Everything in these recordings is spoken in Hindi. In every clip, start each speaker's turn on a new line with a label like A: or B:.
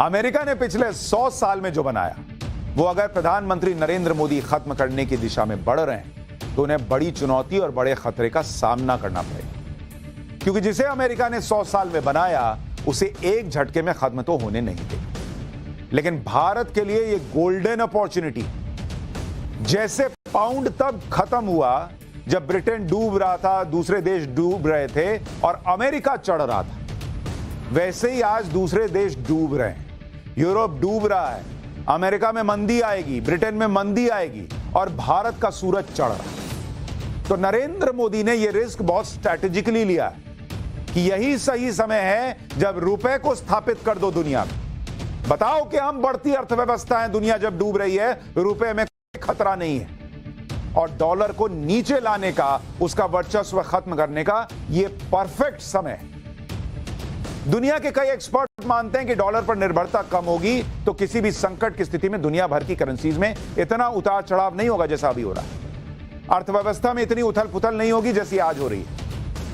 A: अमेरिका ने पिछले 100 साल में जो बनाया वो अगर प्रधानमंत्री नरेंद्र मोदी खत्म करने की दिशा में बढ़ रहे हैं तो उन्हें बड़ी चुनौती और बड़े खतरे का सामना करना पड़ेगा, क्योंकि जिसे अमेरिका ने 100 साल में बनाया उसे एक झटके में खत्म तो होने नहीं देगा। लेकिन भारत के लिए ये गोल्डन अपॉर्चुनिटी, जैसे पाउंड तब खत्म हुआ जब ब्रिटेन डूब रहा था, दूसरे देश डूब रहे थे और अमेरिका चढ़ रहा था, वैसे ही आज दूसरे देश डूब रहे हैं। यूरोप डूब रहा है, अमेरिका में मंदी आएगी, ब्रिटेन में मंदी आएगी और भारत का सूरज चढ़ रहा है। तो नरेंद्र मोदी ने यह रिस्क बहुत स्ट्रैटेजिकली लिया है कि यही सही समय है जब रुपए को स्थापित कर दो दुनिया में। बताओ कि हम बढ़ती अर्थव्यवस्था है, दुनिया जब डूब रही है, रुपए में खतरा नहीं है और डॉलर को नीचे लाने का, उसका वर्चस्व खत्म करने का यह परफेक्ट समय है। दुनिया के कई एक्सपर्ट मानते हैं कि डॉलर पर निर्भरता कम होगी तो किसी भी संकट की स्थिति में दुनिया भर की करेंसीज में इतना उतार चढ़ाव नहीं होगा जैसा अभी हो रहा है। अर्थव्यवस्था में इतनी उथल पुथल नहीं होगी जैसी आज हो रही है।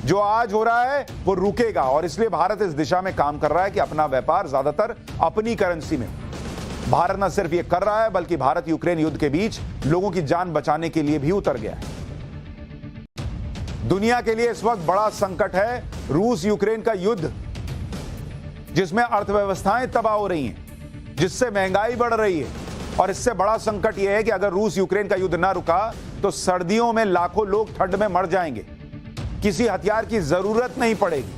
A: जो आज हो रहा है वो रुकेगा और इसलिए भारत इस दिशा में काम कर रहा है कि अपना व्यापार ज्यादातर अपनी करेंसी में। भारत न सिर्फ ये कर रहा है बल्कि भारत यूक्रेन युद्ध के बीच लोगों की जान बचाने के लिए भी उतर गया है। दुनिया के लिए इस वक्त बड़ा संकट है रूस यूक्रेन का युद्ध, जिसमें अर्थव्यवस्थाएं तबाह हो रही हैं, जिससे महंगाई बढ़ रही है। और इससे बड़ा संकट यह है कि अगर रूस यूक्रेन का युद्ध ना रुका तो सर्दियों में लाखों लोग ठंड में मर जाएंगे, किसी हथियार की जरूरत नहीं पड़ेगी।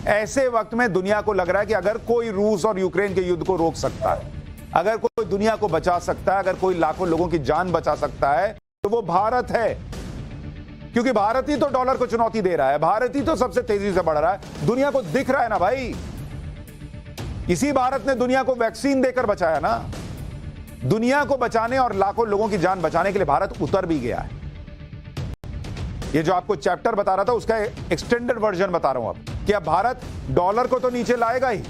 A: ऐसे वक्त में दुनिया को लग रहा है कि अगर कोई रूस और यूक्रेन के युद्ध को रोक सकता है, अगर कोई दुनिया को बचा सकता है, अगर कोई लाखों लोगों की जान बचा सकता है तो वो भारत है। क्योंकि भारत ही तो डॉलर को चुनौती दे रहा है, भारत ही तो सबसे तेजी से बढ़ रहा है, दुनिया को दिख रहा है ना भाई। इसी भारत ने दुनिया को वैक्सीन देकर बचाया ना। दुनिया को बचाने और लाखों लोगों की जान बचाने के लिए भारत उतर भी गया है। ये जो आपको चैप्टर बता रहा था उसका एक्सटेंडेड वर्जन बता रहा हूं अब कि अब भारत डॉलर को तो नीचे लाएगा ही,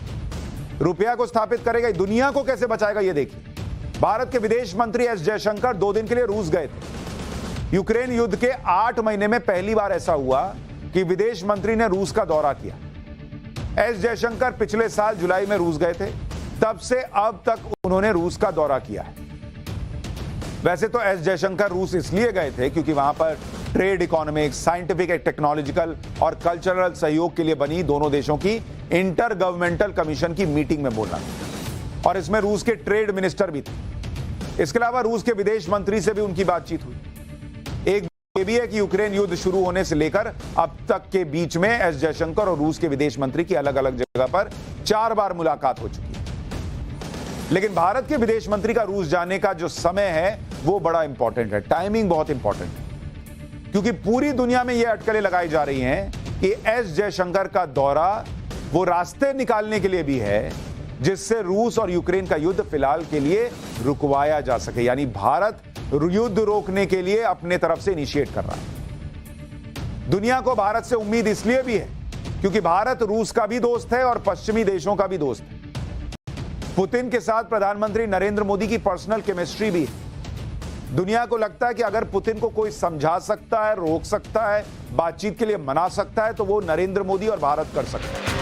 A: रुपया को स्थापित करेगा ही, दुनिया को कैसे बचाएगा ये देखिए। भारत के विदेश मंत्री एस जयशंकर 2 दिन के लिए रूस गए थे। यूक्रेन युद्ध के 8 महीने में पहली बार ऐसा हुआ कि विदेश मंत्री ने रूस का दौरा किया। एस जयशंकर पिछले साल जुलाई में रूस गए थे, तब से अब तक उन्होंने रूस का दौरा किया है। वैसे तो एस जयशंकर रूस इसलिए गए थे क्योंकि वहां पर ट्रेड, इकोनॉमिक्स, साइंटिफिक, टेक्नोलॉजिकल और कल्चरल सहयोग के लिए बनी दोनों देशों की इंटर गवर्नमेंटल कमीशन की मीटिंग में बोलना था और इसमें रूस के ट्रेड मिनिस्टर भी थे। इसके अलावा रूस के विदेश मंत्री से भी उनकी बातचीत हुई। एक ये भी है कि यूक्रेन युद्ध शुरू होने से लेकर अब तक के बीच में एस जयशंकर और रूस के विदेश मंत्री की अलग अलग जगह पर 4 बार मुलाकात हो चुकी है। लेकिन भारत के विदेश मंत्री का रूस जाने का जो समय है वो बड़ा इंपॉर्टेंट है, टाइमिंग बहुत इंपॉर्टेंट है, क्योंकि पूरी दुनिया में यह अटकलें लगाई जा रही हैं कि एस जयशंकर का दौरा वो रास्ते निकालने के लिए भी है जिससे रूस और यूक्रेन का युद्ध फिलहाल के लिए रुकवाया जा सके। यानी भारत युद्ध रोकने के लिए अपने तरफ से इनिशिएट कर रहा है। दुनिया को भारत से उम्मीद इसलिए भी है क्योंकि भारत रूस का भी दोस्त है और पश्चिमी देशों का भी दोस्त है। पुतिन के साथ प्रधानमंत्री नरेंद्र मोदी की पर्सनल केमिस्ट्री भी है। दुनिया को लगता है कि अगर पुतिन को कोई समझा सकता है, रोक सकता है, बातचीत के लिए मना सकता है तो वो नरेंद्र मोदी और भारत कर सकता है।